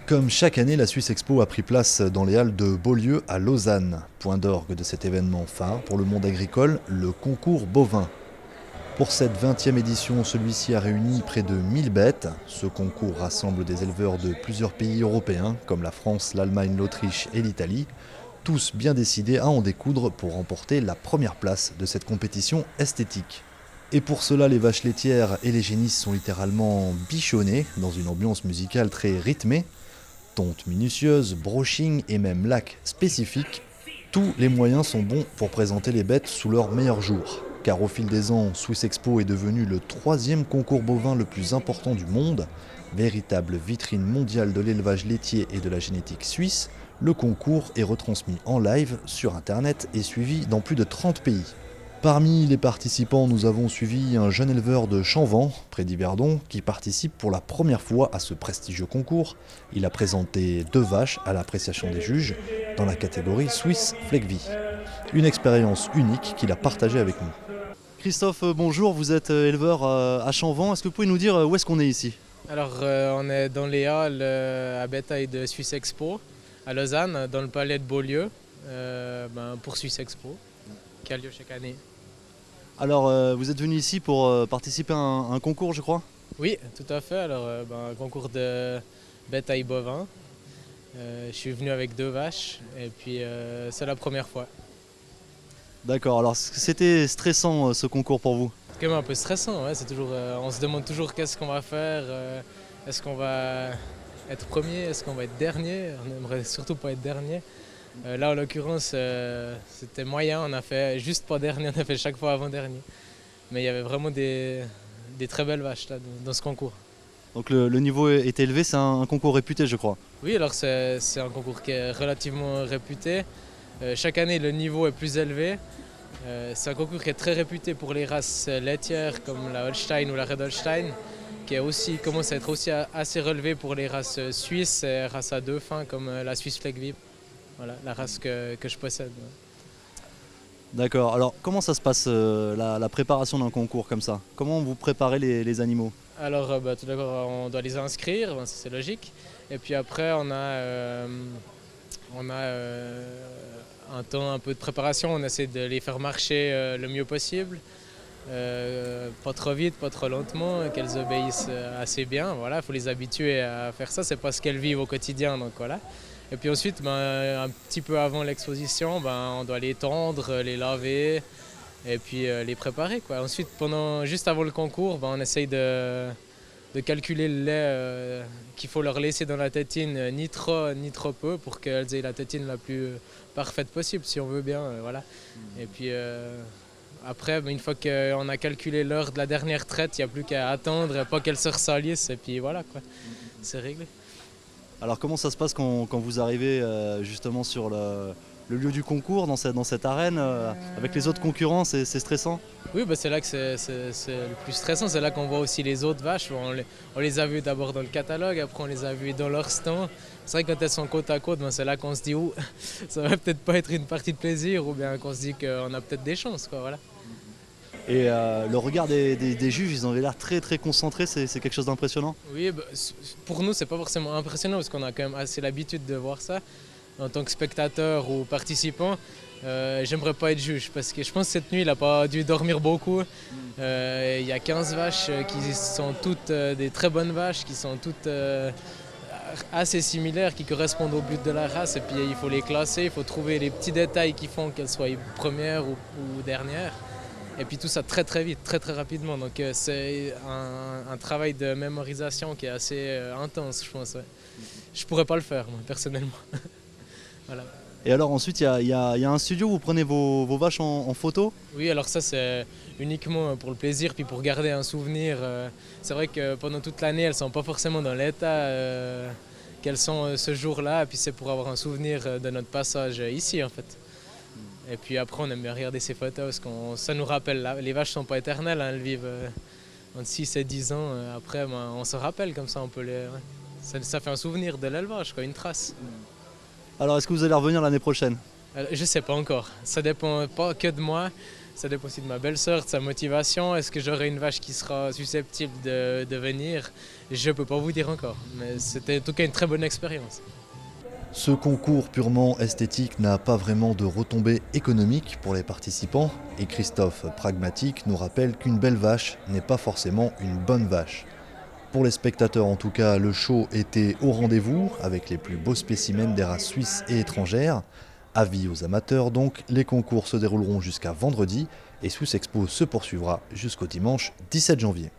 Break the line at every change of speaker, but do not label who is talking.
Comme chaque année, la Suisse Expo a pris place dans les halles de Beaulieu à Lausanne. Point d'orgue de cet événement phare pour le monde agricole, le concours bovin. Pour cette 20e édition, celui-ci a réuni près de 1000 bêtes. Ce concours rassemble des éleveurs de plusieurs pays européens, comme la France, l'Allemagne, l'Autriche et l'Italie, tous bien décidés à en découdre pour remporter la première place de cette compétition esthétique. Et pour cela, les vaches laitières et les génisses sont littéralement bichonnées dans une ambiance musicale très rythmée. Tonte minutieuse, broching et même lac spécifique, tous les moyens sont bons pour présenter les bêtes sous leur meilleur jour. Car au fil des ans, Swiss Expo est devenu le 3e concours bovin le plus important du monde. Véritable vitrine mondiale de l'élevage laitier et de la génétique suisse, le concours est retransmis en live sur internet et suivi dans plus de 30 pays. Parmi les participants, nous avons suivi un jeune éleveur de Chanvent, près d'Yverdon, qui participe pour la première fois à ce prestigieux concours. Il a présenté 2 vaches à l'appréciation des juges dans la catégorie Swiss Fleckvie. Une expérience unique qu'il a partagée avec nous. Christophe, bonjour, vous êtes éleveur à Chanvent. Est-ce que vous pouvez nous dire où est-ce qu'on est ici?
Alors, on est dans les halles à bétail de Swiss Expo, à Lausanne, dans le palais de Beaulieu, pour Swiss Expo, qui a lieu chaque année.
Alors, vous êtes venu ici pour participer à un concours, je crois?
Oui, tout à fait. Alors, un concours de bétail bovin. Je suis venu avec 2 vaches et puis c'est la première fois.
D'accord, alors c'était stressant ce concours pour vous?
C'est quand même un peu stressant, ouais. C'est toujours, on se demande toujours qu'est-ce qu'on va faire. Est-ce qu'on va être premier? Est-ce qu'on va être dernier? On n'aimerait surtout pas être dernier. Là, en l'occurrence, c'était moyen. On a fait juste pas dernier, on a fait chaque fois avant-dernier. Mais il y avait vraiment des très belles vaches là, dans ce concours.
Donc le niveau est élevé, c'est un concours réputé, je crois.
Oui, alors c'est un concours qui est relativement réputé. Chaque année, le niveau est plus élevé. C'est un concours qui est très réputé pour les races laitières comme la Holstein ou la Red Holstein, qui commence à être aussi assez relevé pour les races suisses et races à 2 fins comme la Swiss Fleckvie. Voilà, la race que je possède.
D'accord, alors comment ça se passe la préparation d'un concours comme ça? Comment vous préparez les animaux?
Alors, tout d'abord, on doit les inscrire, ça c'est logique. Et puis après, on a un temps, un peu de préparation. On essaie de les faire marcher le mieux possible. Pas trop vite, pas trop lentement, qu'elles obéissent assez bien. Voilà, il faut les habituer à faire ça, c'est pas ce qu'elles vivent au quotidien, donc voilà. Et puis ensuite, un petit peu avant l'exposition, on doit les tondre, les laver et puis les préparer, quoi. Ensuite, juste avant le concours, on essaye de calculer le lait qu'il faut leur laisser dans la tétine, ni trop peu, pour qu'elles aient la tétine la plus parfaite possible, si on veut bien. Voilà. Et puis après, une fois qu'on a calculé l'heure de la dernière traite, il n'y a plus qu'à attendre, pas qu'elles se ressalissent, et puis voilà, quoi. C'est réglé.
Alors comment ça se passe quand vous arrivez justement sur le lieu du concours, dans cette arène, avec les autres concurrents, c'est stressant?
Oui, c'est là que c'est le plus stressant, c'est là qu'on voit aussi les autres vaches. On les a vues d'abord dans le catalogue, après on les a vues dans leur stand. C'est vrai que quand elles sont côte à côte, c'est là qu'on se dit, ça va peut-être pas être une partie de plaisir, ou bien qu'on se dit qu'on a peut-être des chances, quoi, voilà.
Et le regard des juges, ils avaient l'air très très concentrés, c'est quelque chose d'impressionnant?
Oui, pour nous, c'est pas forcément impressionnant parce qu'on a quand même assez l'habitude de voir ça. En tant que spectateur ou participant, j'aimerais pas être juge parce que je pense que cette nuit, il n'a pas dû dormir beaucoup. Il y a 15 vaches qui sont toutes des très bonnes vaches, qui sont toutes assez similaires, qui correspondent au but de la race. Et puis il faut les classer, il faut trouver les petits détails qui font qu'elles soient premières ou dernières. Et puis tout ça très très vite, très très rapidement. Donc c'est un travail de mémorisation qui est assez intense, je pense. Ouais. Je pourrais pas le faire, moi, personnellement. Voilà.
Et alors ensuite, il y a un studio où vous prenez vos vaches en photo?
Oui, alors ça c'est uniquement pour le plaisir, puis pour garder un souvenir. C'est vrai que pendant toute l'année, elles sont pas forcément dans l'état qu'elles sont ce jour-là. Et puis c'est pour avoir un souvenir de notre passage ici, en fait. Et puis après, on aime bien regarder ces photos parce que ça nous rappelle, les vaches ne sont pas éternelles, hein, elles vivent entre 6 et 10 ans. Après, on se rappelle comme ça, ça fait un souvenir de l'élevage, quoi, une trace.
Alors est-ce que vous allez revenir l'année prochaine?
Je sais pas encore, ça dépend pas que de moi. Ça dépend aussi de ma belle-sœur, de sa motivation. Est-ce que j'aurai une vache qui sera susceptible de venir? Je ne peux pas vous dire encore, mais c'était en tout cas une très bonne expérience.
Ce concours purement esthétique n'a pas vraiment de retombées économiques pour les participants et Christophe, pragmatique, nous rappelle qu'une belle vache n'est pas forcément une bonne vache. Pour les spectateurs en tout cas, le show était au rendez-vous avec les plus beaux spécimens des races suisses et étrangères. Avis aux amateurs donc, les concours se dérouleront jusqu'à vendredi et Swiss Expo se poursuivra jusqu'au dimanche 17 janvier.